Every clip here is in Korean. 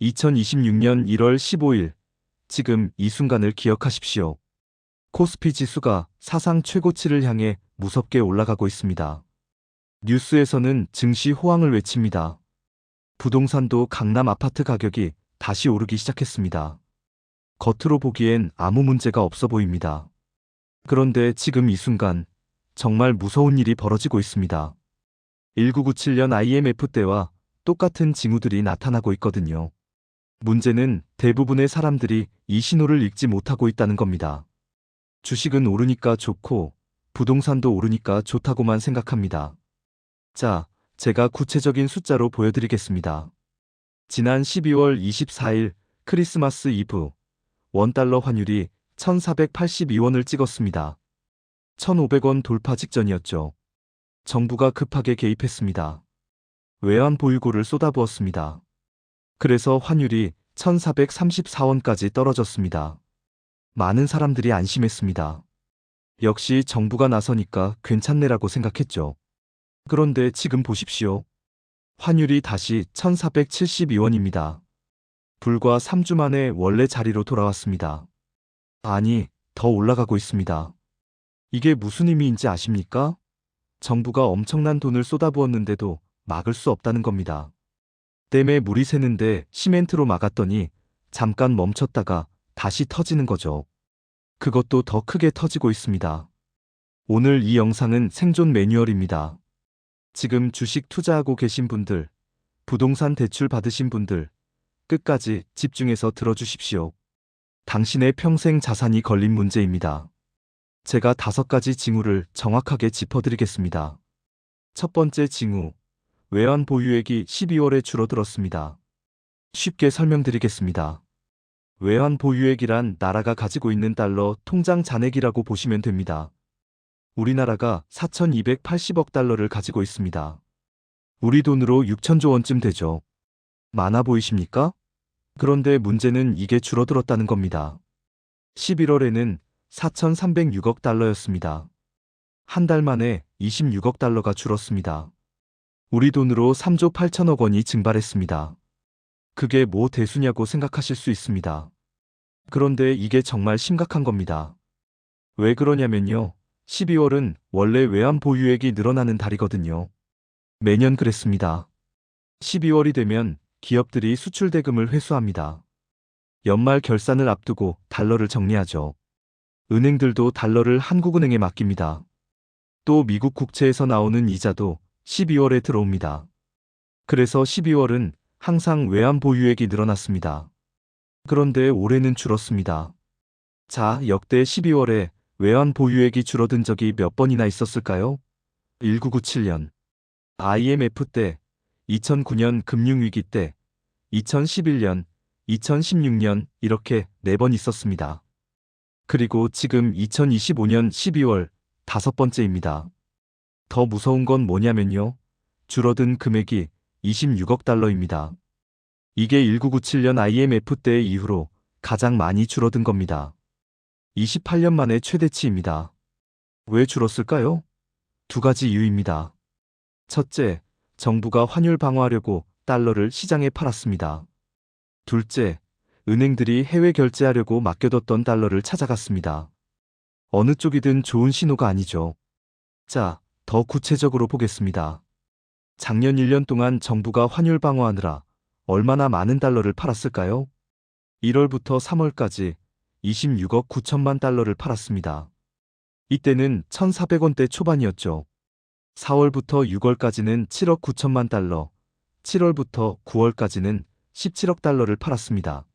2026년 1월 15일, 지금 이 순간을 기억하십시오. 코스피 지수가 사상 최고치를 향해 무섭게 올라가고 있습니다. 뉴스에서는 증시 호황을 외칩니다. 부동산도 강남 아파트 가격이 다시 오르기 시작했습니다. 겉으로 보기엔 아무 문제가 없어 보입니다. 그런데 지금 이 순간 정말 무서운 일이 벌어지고 있습니다. 1997년 IMF 때와 똑같은 징후들이 나타나고 있거든요. 문제는 대부분의 사람들이 이 신호를 읽지 못하고 있다는 겁니다. 주식은 오르니까 좋고 부동산도 오르니까 좋다고만 생각합니다. 자, 제가 구체적인 숫자로 보여드리겠습니다. 지난 12월 24일 크리스마스 이브, 원달러 환율이 1482원을 찍었습니다. 1500원 돌파 직전이었죠. 정부가 급하게 개입했습니다. 외환 보유고를 쏟아부었습니다. 그래서 환율이 1434원까지 떨어졌습니다. 많은 사람들이 안심했습니다. 역시 정부가 나서니까 괜찮네라고 생각했죠. 그런데 지금 보십시오. 환율이 다시 1472원입니다. 불과 3주 만에 원래 자리로 돌아왔습니다. 아니, 더 올라가고 있습니다. 이게 무슨 의미인지 아십니까? 정부가 엄청난 돈을 쏟아부었는데도 막을 수 없다는 겁니다. 댐에 물이 새는데 시멘트로 막았더니 잠깐 멈췄다가 다시 터지는 거죠. 그것도 더 크게 터지고 있습니다. 오늘 이 영상은 생존 매뉴얼입니다. 지금 주식 투자하고 계신 분들, 부동산 대출 받으신 분들, 끝까지 집중해서 들어주십시오. 당신의 평생 자산이 걸린 문제입니다. 제가 5가지 징후를 정확하게 짚어드리겠습니다. 첫 번째 징후, 외환 보유액이 12월에 줄어들었습니다. 쉽게 설명드리겠습니다. 외환 보유액이란 나라가 가지고 있는 달러 통장 잔액이라고 보시면 됩니다. 우리나라가 4,280억 달러를 가지고 있습니다. 우리 돈으로 6천조 원쯤 되죠. 많아 보이십니까? 그런데 문제는 이게 줄어들었다는 겁니다. 11월에는 4,306억 달러였습니다. 한 달 만에 26억 달러가 줄었습니다. 우리 돈으로 3조 8천억 원이 증발했습니다. 그게 뭐 대수냐고 생각하실 수 있습니다. 그런데 이게 정말 심각한 겁니다. 왜 그러냐면요. 12월은 원래 외환 보유액이 늘어나는 달이거든요. 매년 그랬습니다. 12월이 되면 기업들이 수출 대금을 회수합니다. 연말 결산을 앞두고 달러를 정리하죠. 은행들도 달러를 한국은행에 맡깁니다. 또 미국 국채에서 나오는 이자도 12월에 들어옵니다. 그래서 12월은 항상 외환 보유액이 늘어났습니다. 그런데 올해는 줄었습니다. 자, 역대 12월에 외환 보유액이 줄어든 적이 몇 번이나 있었을까요? 1997년, IMF 때, 2009년 금융위기 때, 2011년, 2016년 이렇게 4번 있었습니다. 그리고 지금 2025년 12월 5번째입니다. 더 무서운 건 뭐냐면요. 줄어든 금액이 26억 달러입니다. 이게 1997년 IMF 때 이후로 가장 많이 줄어든 겁니다. 28년 만에 최대치입니다. 왜 줄었을까요? 2가지 이유입니다. 첫째, 정부가 환율 방어하려고 달러를 시장에 팔았습니다. 둘째, 은행들이 해외 결제하려고 맡겨뒀던 달러를 찾아갔습니다. 어느 쪽이든 좋은 신호가 아니죠. 자, 더 구체적으로 보겠습니다. 작년 1년 동안 정부가 환율 방어하느라 얼마나 많은 달러를 팔았을까요? 1월부터 3월까지 26억 9천만 달러를 팔았습니다. 이때는 1,400원대 초반이었죠. 4월부터 6월까지는 7억 9천만 달러, 7월부터 9월까지는 17억 달러를 팔았습니다.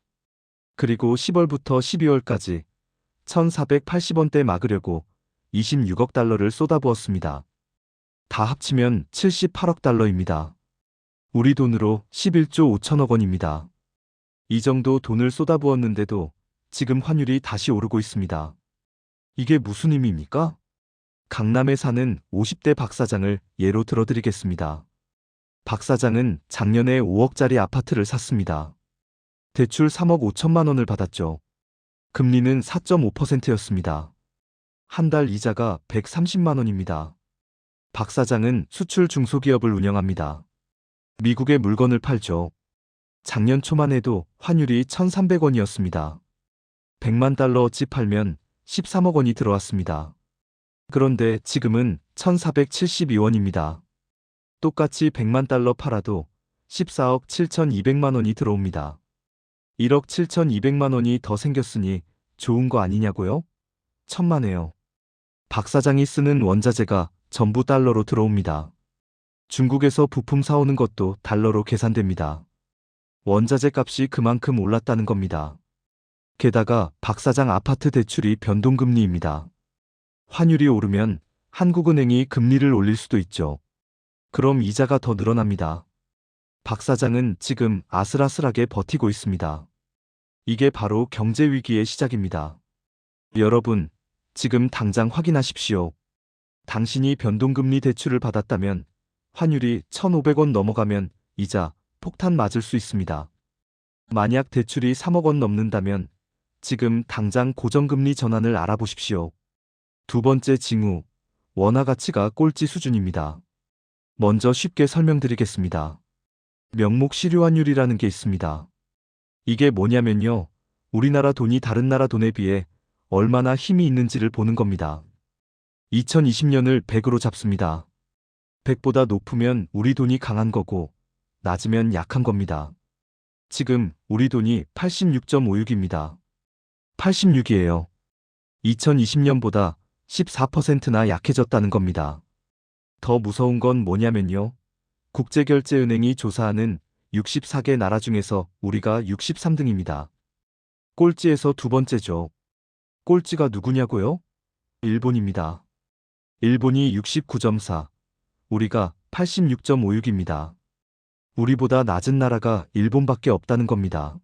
그리고 10월부터 12월까지 1,480원대 막으려고 26억 달러를 쏟아부었습니다. 다 합치면 78억 달러입니다. 우리 돈으로 11조 5천억 원입니다. 이 정도 돈을 쏟아부었는데도 지금 환율이 다시 오르고 있습니다. 이게 무슨 의미입니까? 강남에 사는 50대 박 사장을 예로 들어드리겠습니다. 박 사장은 작년에 5억짜리 아파트를 샀습니다. 대출 3억 5천만 원을 받았죠. 금리는 4.5%였습니다. 한 달 이자가 130만 원입니다. 박 사장은 수출 중소기업을 운영합니다. 미국에 물건을 팔죠. 작년 초만 해도 환율이 1,300원이었습니다. 100만 달러어치 팔면 13억 원이 들어왔습니다. 그런데 지금은 1,472원입니다. 똑같이 100만 달러 팔아도 14억 7,200만 원이 들어옵니다. 1억 7,200만 원이 더 생겼으니 좋은 거 아니냐고요? 천만에요. 박 사장이 쓰는 원자재가 전부 달러로 들어옵니다. 중국에서 부품 사오는 것도 달러로 계산됩니다. 원자재 값이 그만큼 올랐다는 겁니다. 게다가 박 사장 아파트 대출이 변동금리입니다. 환율이 오르면 한국은행이 금리를 올릴 수도 있죠. 그럼 이자가 더 늘어납니다. 박 사장은 지금 아슬아슬하게 버티고 있습니다. 이게 바로 경제 위기의 시작입니다. 여러분, 지금 당장 확인하십시오. 당신이 변동금리 대출을 받았다면 환율이 1,500원 넘어가면 이자 폭탄 맞을 수 있습니다. 만약 대출이 3억 원 넘는다면 지금 당장 고정금리 전환을 알아보십시오. 두 번째 징후, 원화 가치가 꼴찌 수준입니다. 먼저 쉽게 설명드리겠습니다. 명목 실효환율이라는 게 있습니다. 이게 뭐냐면요. 우리나라 돈이 다른 나라 돈에 비해 얼마나 힘이 있는지를 보는 겁니다. 2020년을 100으로 잡습니다. 100보다 높으면 우리 돈이 강한 거고 낮으면 약한 겁니다. 지금 우리 돈이 86.56입니다. 86이에요. 2020년보다 14%나 약해졌다는 겁니다. 더 무서운 건 뭐냐면요. 국제결제은행이 조사하는 64개 나라 중에서 우리가 63등입니다. 꼴찌에서 두 번째죠. 꼴찌가 누구냐고요? 일본입니다. 일본이 69.4, 우리가 86.56입니다. 우리보다 낮은 나라가 일본밖에 없다는 겁니다.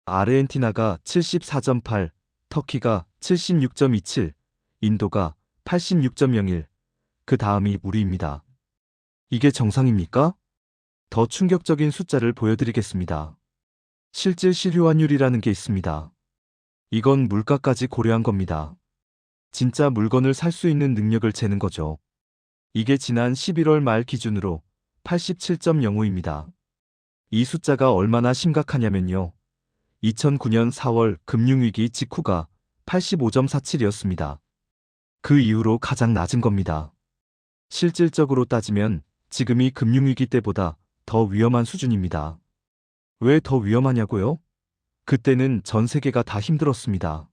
아르헨티나가 74.8, 터키가 76.27, 인도가 86.01, 그 다음이 우리입니다. 이게 정상입니까? 더 충격적인 숫자를 보여드리겠습니다. 실질 실효환율이라는 게 있습니다. 이건 물가까지 고려한 겁니다. 진짜 물건을 살 수 있는 능력을 재는 거죠. 이게 지난 11월 말 기준으로 87.05입니다. 이 숫자가 얼마나 심각하냐면요. 2009년 4월 금융위기 직후가 85.47이었습니다. 그 이후로 가장 낮은 겁니다. 실질적으로 따지면 지금이 금융위기 때보다 더 위험한 수준입니다. 왜 더 위험하냐고요? 그때는 전 세계가 다 힘들었습니다.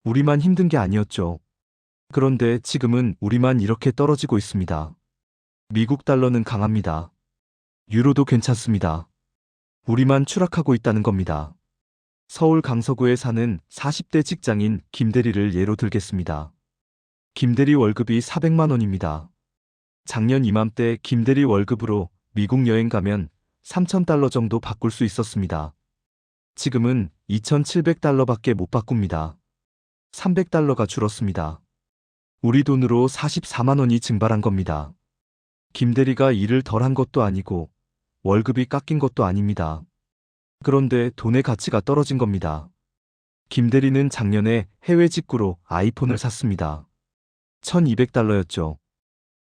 우리만 힘든 게 아니었죠. 그런데 지금은 우리만 이렇게 떨어지고 있습니다. 미국 달러는 강합니다. 유로도 괜찮습니다. 우리만 추락하고 있다는 겁니다. 서울 강서구에 사는 40대 직장인 김대리를 예로 들겠습니다. 김대리 월급이 400만 원입니다. 작년 이맘때 김대리 월급으로 미국 여행 가면 3,000달러 정도 바꿀 수 있었습니다. 지금은 2,700달러밖에 못 바꿉니다. 300달러가 줄었습니다. 우리 돈으로 44만 원이 증발한 겁니다. 김대리가 일을 덜 한 것도 아니고 월급이 깎인 것도 아닙니다. 그런데 돈의 가치가 떨어진 겁니다. 김대리는 작년에 해외 직구로 아이폰을 샀습니다. 1,200달러였죠.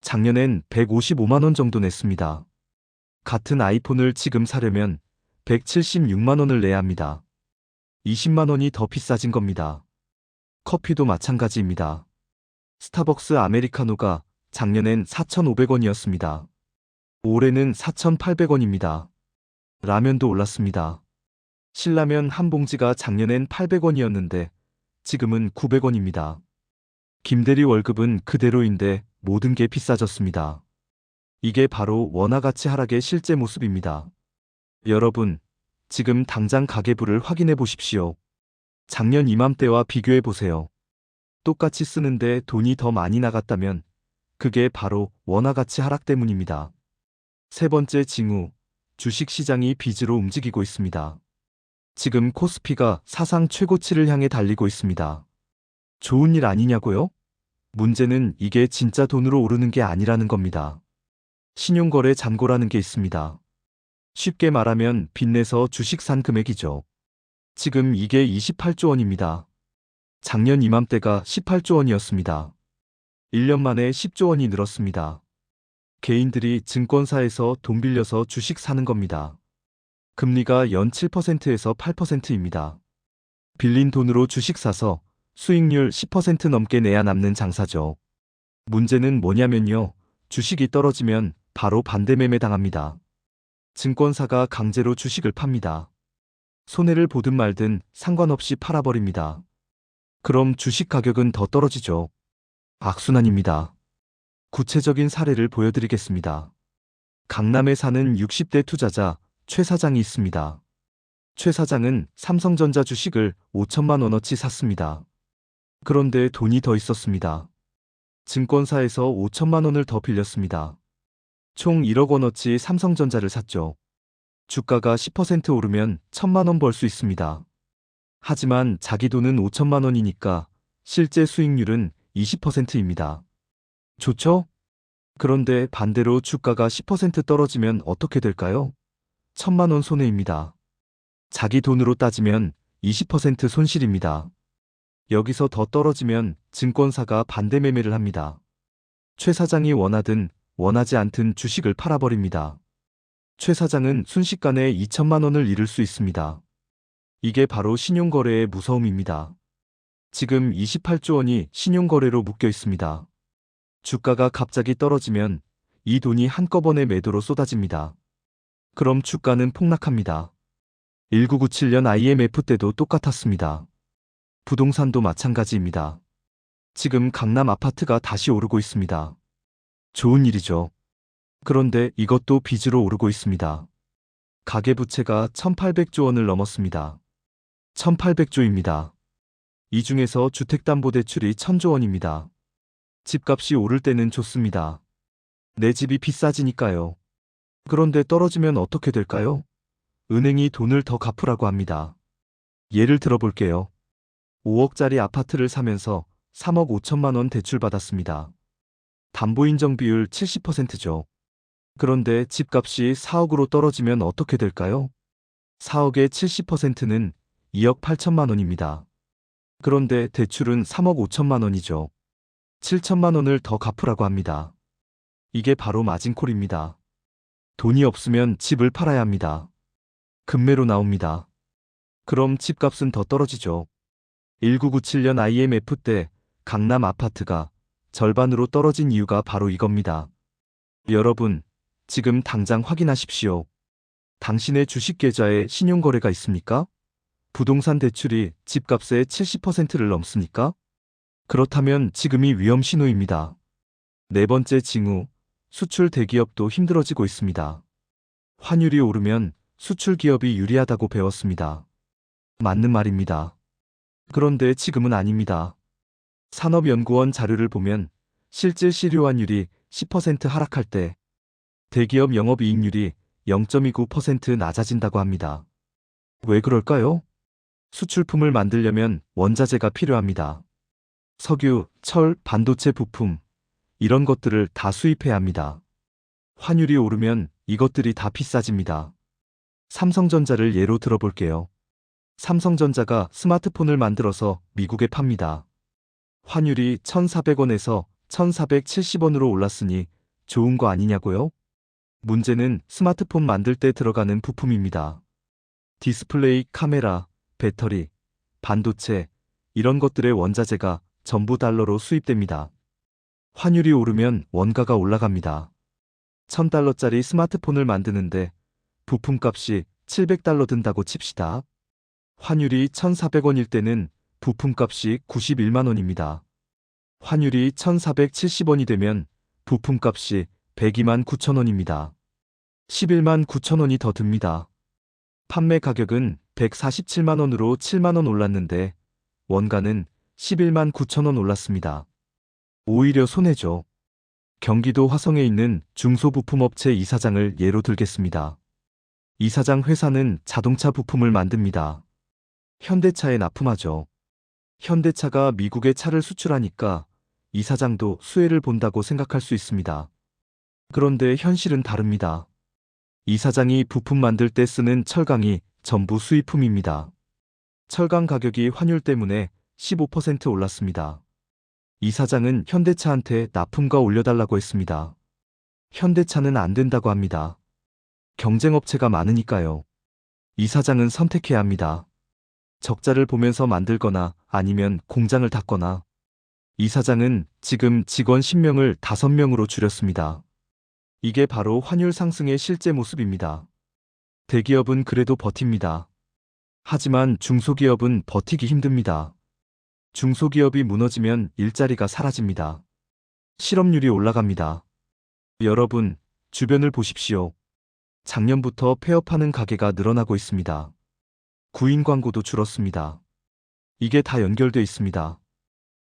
작년엔 155만 원 정도 냈습니다. 같은 아이폰을 지금 사려면 176만 원을 내야 합니다. 20만 원이 더 비싸진 겁니다. 커피도 마찬가지입니다. 스타벅스 아메리카노가 작년엔 4,500원이었습니다. 올해는 4,800원입니다. 라면도 올랐습니다. 신라면 한 봉지가 작년엔 800원이었는데 지금은 900원입니다. 김대리 월급은 그대로인데 모든 게 비싸졌습니다. 이게 바로 원화 가치 하락의 실제 모습입니다. 여러분, 지금 당장 가계부를 확인해 보십시오. 작년 이맘때와 비교해 보세요. 똑같이 쓰는데 돈이 더 많이 나갔다면 그게 바로 원화 가치 하락 때문입니다. 세 번째 징후, 주식시장이 빚으로 움직이고 있습니다. 지금 코스피가 사상 최고치를 향해 달리고 있습니다. 좋은 일 아니냐고요? 문제는 이게 진짜 돈으로 오르는 게 아니라는 겁니다. 신용거래 잔고라는 게 있습니다. 쉽게 말하면 빚내서 주식 산 금액이죠. 지금 이게 28조 원입니다. 작년 이맘때가 18조 원이었습니다. 1년 만에 10조 원이 늘었습니다. 개인들이 증권사에서 돈 빌려서 주식 사는 겁니다. 금리가 연 7%에서 8%입니다. 빌린 돈으로 주식 사서 수익률 10% 넘게 내야 남는 장사죠. 문제는 뭐냐면요. 주식이 떨어지면 바로 반대 매매 당합니다. 증권사가 강제로 주식을 팝니다. 손해를 보든 말든 상관없이 팔아버립니다. 그럼 주식 가격은 더 떨어지죠. 악순환입니다. 구체적인 사례를 보여드리겠습니다. 강남에 사는 60대 투자자 최 사장이 있습니다. 최 사장은 삼성전자 주식을 5천만 원어치 샀습니다. 그런데 돈이 더 있었습니다. 증권사에서 5천만 원을 더 빌렸습니다. 총 1억 원어치 삼성전자를 샀죠. 주가가 10% 오르면 1천만 원 벌 수 있습니다. 하지만 자기 돈은 5천만 원이니까 실제 수익률은 20%입니다. 좋죠? 그런데 반대로 주가가 10% 떨어지면 어떻게 될까요? 1천만 원 손해입니다. 자기 돈으로 따지면 20% 손실입니다. 여기서 더 떨어지면 증권사가 반대 매매를 합니다. 최 사장이 원하든 원하지 않든 주식을 팔아버립니다. 최 사장은 순식간에 2천만 원을 잃을 수 있습니다. 이게 바로 신용거래의 무서움입니다. 지금 28조 원이 신용거래로 묶여 있습니다. 주가가 갑자기 떨어지면 이 돈이 한꺼번에 매도로 쏟아집니다. 그럼 주가는 폭락합니다. 1997년 IMF 때도 똑같았습니다. 부동산도 마찬가지입니다. 지금 강남 아파트가 다시 오르고 있습니다. 좋은 일이죠. 그런데 이것도 빚으로 오르고 있습니다. 가계부채가 1800조 원을 넘었습니다. 1800조입니다. 이 중에서 주택담보대출이 1000조 원입니다. 집값이 오를 때는 좋습니다. 내 집이 비싸지니까요. 그런데 떨어지면 어떻게 될까요? 은행이 돈을 더 갚으라고 합니다. 예를 들어볼게요. 5억짜리 아파트를 사면서 3억 5천만 원 대출받았습니다. 담보인정 비율 70%죠. 그런데 집값이 4억으로 떨어지면 어떻게 될까요? 4억의 70%는 2억 8천만 원입니다. 그런데 대출은 3억 5천만 원이죠. 7천만 원을 더 갚으라고 합니다. 이게 바로 마진콜입니다. 돈이 없으면 집을 팔아야 합니다. 급매로 나옵니다. 그럼 집값은 더 떨어지죠. 1997년 IMF 때 강남 아파트가 절반으로 떨어진 이유가 바로 이겁니다. 여러분, 지금 당장 확인하십시오. 당신의 주식 계좌에 신용거래가 있습니까? 부동산 대출이 집값의 70%를 넘습니까? 그렇다면 지금이 위험 신호입니다. 네 번째 징후, 수출 대기업도 힘들어지고 있습니다. 환율이 오르면 수출 기업이 유리하다고 배웠습니다. 맞는 말입니다. 그런데 지금은 아닙니다. 산업연구원 자료를 보면 실질 실효환율이 10% 하락할 때 대기업 영업이익률이 0.29% 낮아진다고 합니다. 왜 그럴까요? 수출품을 만들려면 원자재가 필요합니다. 석유, 철, 반도체 부품, 이런 것들을 다 수입해야 합니다. 환율이 오르면 이것들이 다 비싸집니다. 삼성전자를 예로 들어볼게요. 삼성전자가 스마트폰을 만들어서 미국에 팝니다. 환율이 1,400원에서 1,470원으로 올랐으니 좋은 거 아니냐고요? 문제는 스마트폰 만들 때 들어가는 부품입니다. 디스플레이, 카메라, 배터리, 반도체, 이런 것들의 원자재가 전부 달러로 수입됩니다. 환율이 오르면 원가가 올라갑니다. 1000달러짜리 스마트폰을 만드는데 부품값이 700달러 든다고 칩시다. 환율이 1,400원일 때는 부품값이 91만 원입니다. 환율이 1,470원이 되면 부품값이 102만 9천 원입니다. 11만 9천 원이 더 듭니다. 판매 가격은 147만 원으로 7만 원 올랐는데 원가는 11만 9천 원 올랐습니다. 오히려 손해죠. 경기도 화성에 있는 중소부품업체 이사장을 예로 들겠습니다. 이사장 회사는 자동차 부품을 만듭니다. 현대차에 납품하죠. 현대차가 미국에 차를 수출하니까 이사장도 수혜를 본다고 생각할 수 있습니다. 그런데 현실은 다릅니다. 이사장이 부품 만들 때 쓰는 철강이 전부 수입품입니다. 철강 가격이 환율 때문에 15% 올랐습니다. 이사장은 현대차한테 납품가 올려달라고 했습니다. 현대차는 안 된다고 합니다. 경쟁업체가 많으니까요. 이사장은 선택해야 합니다. 적자를 보면서 만들거나 아니면 공장을 닫거나. 이사장은 지금 직원 10명을 5명으로 줄였습니다. 이게 바로 환율 상승의 실제 모습입니다. 대기업은 그래도 버팁니다. 하지만 중소기업은 버티기 힘듭니다. 중소기업이 무너지면 일자리가 사라집니다. 실업률이 올라갑니다. 여러분, 주변을 보십시오. 작년부터 폐업하는 가게가 늘어나고 있습니다. 구인 광고도 줄었습니다. 이게 다 연결돼 있습니다.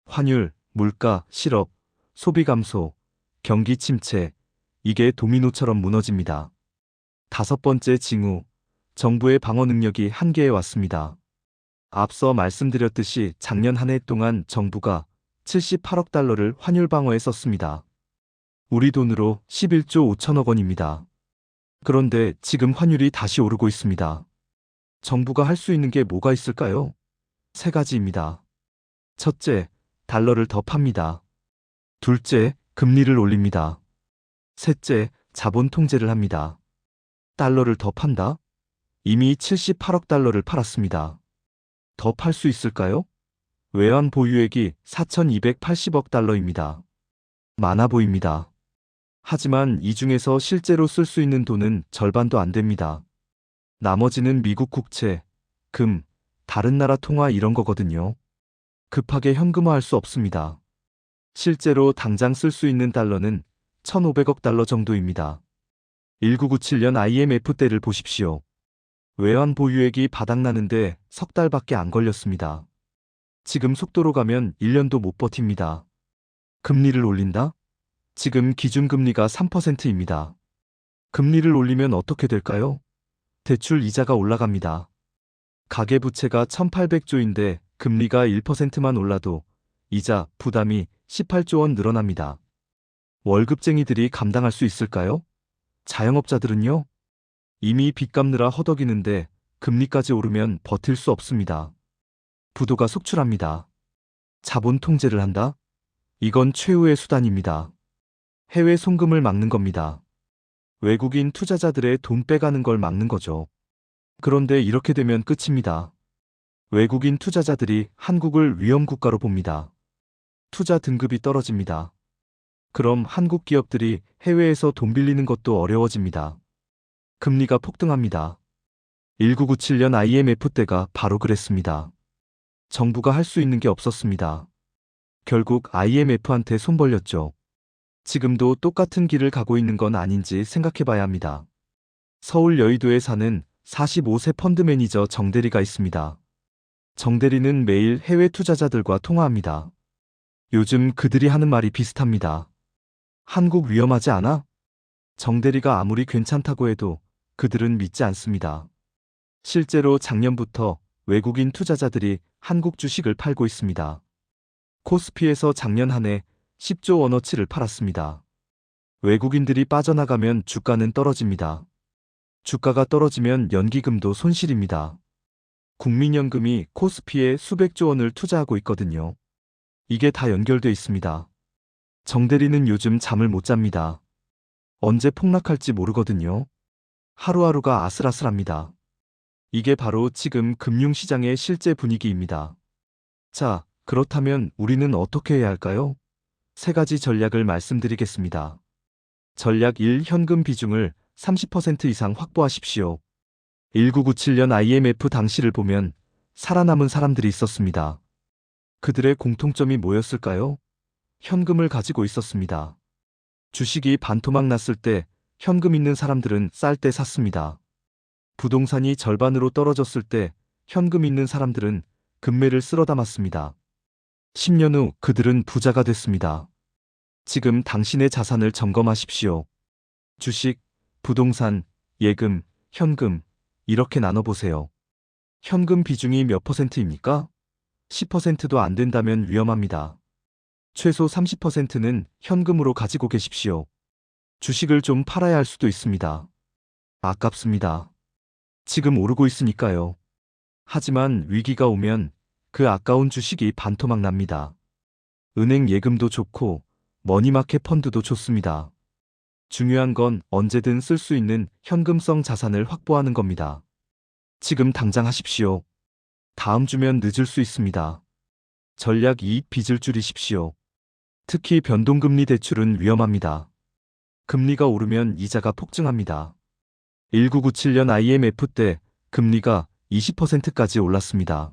환율, 물가, 실업, 소비 감소, 경기 침체, 이게 도미노처럼 무너집니다. 5번째 징후, 정부의 방어 능력이 한계에 왔습니다. 앞서 말씀드렸듯이 작년 한 해 동안 정부가 78억 달러를 환율 방어에 썼습니다. 우리 돈으로 11조 5천억 원입니다. 그런데 지금 환율이 다시 오르고 있습니다. 정부가 할 수 있는 게 뭐가 있을까요? 3가지입니다. 첫째, 달러를 더 팝니다. 둘째, 금리를 올립니다. 셋째, 자본 통제를 합니다. 달러를 더 판다? 이미 78억 달러를 팔았습니다. 더 팔 수 있을까요? 외환 보유액이 4,280억 달러입니다. 많아 보입니다. 하지만 이 중에서 실제로 쓸 수 있는 돈은 절반도 안 됩니다. 나머지는 미국 국채, 금, 다른 나라 통화 이런 거거든요. 급하게 현금화할 수 없습니다. 실제로 당장 쓸 수 있는 달러는 1,500억 달러 정도입니다. 1997년 IMF 때를 보십시오. 외환 보유액이 바닥나는데 3달밖에 안 걸렸습니다. 지금 속도로 가면 1년도 못 버팁니다. 금리를 올린다? 지금 기준금리가 3%입니다. 금리를 올리면 어떻게 될까요? 대출 이자가 올라갑니다. 가계부채가 1,800조인데 금리가 1%만 올라도 이자 부담이 18조 원 늘어납니다. 월급쟁이들이 감당할 수 있을까요? 자영업자들은요? 이미 빚 갚느라 허덕이는데 금리까지 오르면 버틸 수 없습니다. 부도가 속출합니다. 자본 통제를 한다? 이건 최후의 수단입니다. 해외 송금을 막는 겁니다. 외국인 투자자들의 돈 빼가는 걸 막는 거죠. 그런데 이렇게 되면 끝입니다. 외국인 투자자들이 한국을 위험국가로 봅니다. 투자 등급이 떨어집니다. 그럼 한국 기업들이 해외에서 돈 빌리는 것도 어려워집니다. 금리가 폭등합니다. 1997년 IMF 때가 바로 그랬습니다. 정부가 할 수 있는 게 없었습니다. 결국 IMF한테 손 벌렸죠. 지금도 똑같은 길을 가고 있는 건 아닌지 생각해 봐야 합니다. 서울 여의도에 사는 45세 펀드 매니저 정대리가 있습니다. 정대리는 매일 해외 투자자들과 통화합니다. 요즘 그들이 하는 말이 비슷합니다. 한국 위험하지 않아? 정대리가 아무리 괜찮다고 해도 그들은 믿지 않습니다. 실제로 작년부터 외국인 투자자들이 한국 주식을 팔고 있습니다. 코스피에서 작년 한 해 10조 원어치를 팔았습니다. 외국인들이 빠져나가면 주가는 떨어집니다. 주가가 떨어지면 연기금도 손실입니다. 국민연금이 코스피에 수백조 원을 투자하고 있거든요. 이게 다 연결돼 있습니다. 정대리는 요즘 잠을 못 잡니다. 언제 폭락할지 모르거든요. 하루하루가 아슬아슬합니다. 이게 바로 지금 금융시장의 실제 분위기입니다. 자, 그렇다면 우리는 어떻게 해야 할까요? 3가지 전략을 말씀드리겠습니다. 전략 1. 현금 비중을 30% 이상 확보하십시오. 1997년 IMF 당시를 보면 살아남은 사람들이 있었습니다. 그들의 공통점이 뭐였을까요? 현금을 가지고 있었습니다. 주식이 반토막 났을 때 현금 있는 사람들은 쌀 때 샀습니다. 부동산이 절반으로 떨어졌을 때 현금 있는 사람들은 금매를 쓸어 담았습니다. 10년 후 그들은 부자가 됐습니다. 지금 당신의 자산을 점검하십시오. 주식, 부동산, 예금, 현금 이렇게 나눠보세요. 현금 비중이 몇 %입니까? 10%도 안 된다면 위험합니다. 최소 30%는 현금으로 가지고 계십시오. 주식을 좀 팔아야 할 수도 있습니다. 아깝습니다. 지금 오르고 있으니까요. 하지만 위기가 오면 그 아까운 주식이 반토막 납니다. 은행 예금도 좋고 머니마켓 펀드도 좋습니다. 중요한 건 언제든 쓸 수 있는 현금성 자산을 확보하는 겁니다. 지금 당장 하십시오. 다음 주면 늦을 수 있습니다. 전략 2. 빚을 줄이십시오. 특히 변동금리 대출은 위험합니다. 금리가 오르면 이자가 폭증합니다. 1997년 IMF 때 금리가 20%까지 올랐습니다.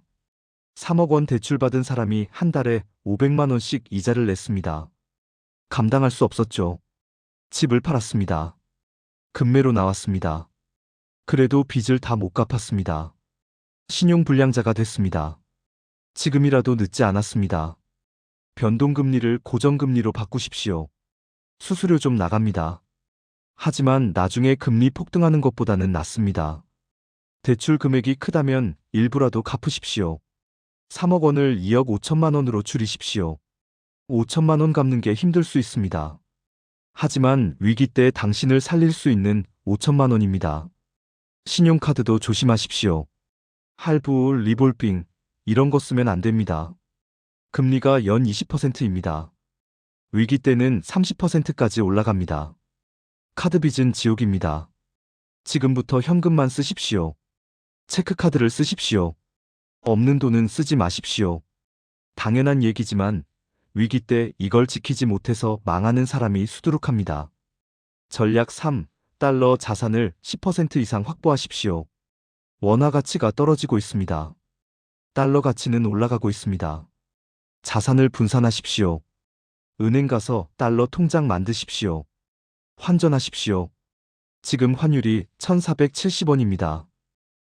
3억 원 대출받은 사람이 한 달에 500만 원씩 이자를 냈습니다. 감당할 수 없었죠. 집을 팔았습니다. 급매로 나왔습니다. 그래도 빚을 다 못 갚았습니다. 신용불량자가 됐습니다. 지금이라도 늦지 않았습니다. 변동금리를 고정금리로 바꾸십시오. 수수료 좀 나갑니다. 하지만 나중에 금리 폭등하는 것보다는 낫습니다. 대출 금액이 크다면 일부라도 갚으십시오. 3억 원을 2억 5천만 원으로 줄이십시오. 5천만 원 갚는 게 힘들 수 있습니다. 하지만 위기 때 당신을 살릴 수 있는 5천만 원입니다. 신용카드도 조심하십시오. 할부, 리볼빙, 이런 거 쓰면 안 됩니다. 금리가 연 20%입니다. 위기 때는 30%까지 올라갑니다. 카드 빚은 지옥입니다. 지금부터 현금만 쓰십시오. 체크카드를 쓰십시오. 없는 돈은 쓰지 마십시오. 당연한 얘기지만 위기 때 이걸 지키지 못해서 망하는 사람이 수두룩합니다. 전략 3. 달러 자산을 10% 이상 확보하십시오. 원화 가치가 떨어지고 있습니다. 달러 가치는 올라가고 있습니다. 자산을 분산하십시오. 은행 가서 달러 통장 만드십시오. 환전하십시오. 지금 환율이 1,470원입니다.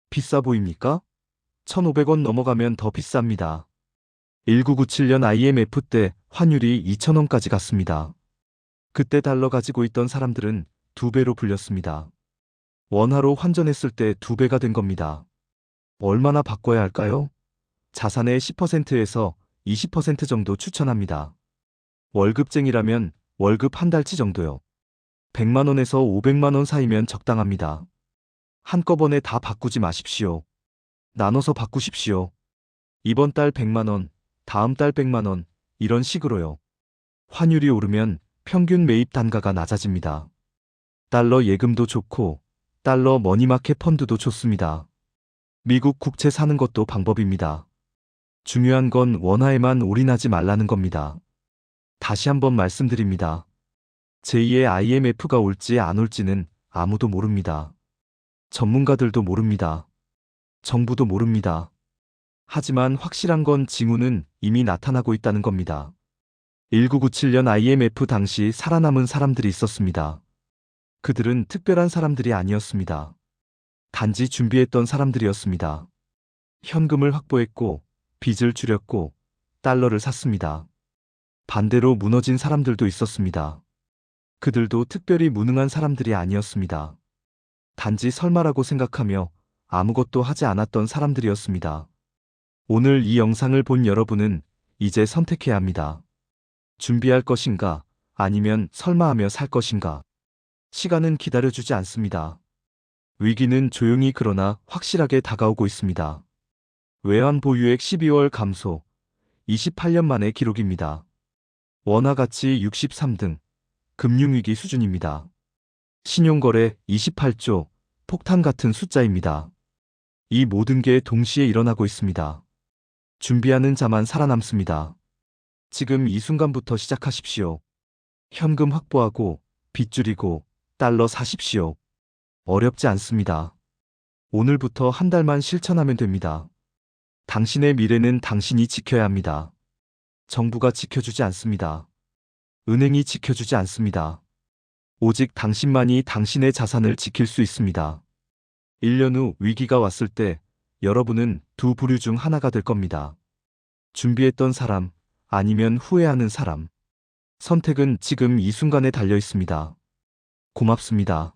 비싸 보입니까? 1,500원 넘어가면 더 비쌉니다. 1997년 IMF 때 환율이 2,000원까지 갔습니다. 그때 달러 가지고 있던 사람들은 2배로 불렸습니다. 원화로 환전했을 때 2배가 된 겁니다. 얼마나 바꿔야 할까요? 자산의 10%에서 20% 정도 추천합니다. 월급쟁이라면 월급 한 달치 정도요. 100만 원에서 500만 원 사이면 적당합니다. 한꺼번에 다 바꾸지 마십시오. 나눠서 바꾸십시오. 이번 달 100만 원, 다음 달 100만 원, 이런 식으로요. 환율이 오르면 평균 매입 단가가 낮아집니다. 달러 예금도 좋고 달러 머니마켓 펀드도 좋습니다. 미국 국채 사는 것도 방법입니다. 중요한 건 원화에만 올인하지 말라는 겁니다. 다시 한번 말씀드립니다. 제2의 IMF가 올지 안 올지는 아무도 모릅니다. 전문가들도 모릅니다. 정부도 모릅니다. 하지만 확실한 건 징후는 이미 나타나고 있다는 겁니다. 1997년 IMF 당시 살아남은 사람들이 있었습니다. 그들은 특별한 사람들이 아니었습니다. 단지 준비했던 사람들이었습니다. 현금을 확보했고 빚을 줄였고 달러를 샀습니다. 반대로 무너진 사람들도 있었습니다. 그들도 특별히 무능한 사람들이 아니었습니다. 단지 설마라고 생각하며 아무것도 하지 않았던 사람들이었습니다. 오늘 이 영상을 본 여러분은 이제 선택해야 합니다. 준비할 것인가 아니면 설마하며 살 것인가. 시간은 기다려주지 않습니다. 위기는 조용히 그러나 확실하게 다가오고 있습니다. 외환 보유액 12월 감소, 28년 만의 기록입니다. 원화 가치 63등, 금융위기 수준입니다. 신용거래 28조, 폭탄 같은 숫자입니다. 이 모든 게 동시에 일어나고 있습니다. 준비하는 자만 살아남습니다. 지금 이 순간부터 시작하십시오. 현금 확보하고 빚 줄이고 달러 사십시오. 어렵지 않습니다. 오늘부터 한 달만 실천하면 됩니다. 당신의 미래는 당신이 지켜야 합니다. 정부가 지켜주지 않습니다. 은행이 지켜주지 않습니다. 오직 당신만이 당신의 자산을 지킬 수 있습니다. 1년 후 위기가 왔을 때 여러분은 두 부류 중 하나가 될 겁니다. 준비했던 사람, 아니면 후회하는 사람. 선택은 지금 이 순간에 달려 있습니다. 고맙습니다.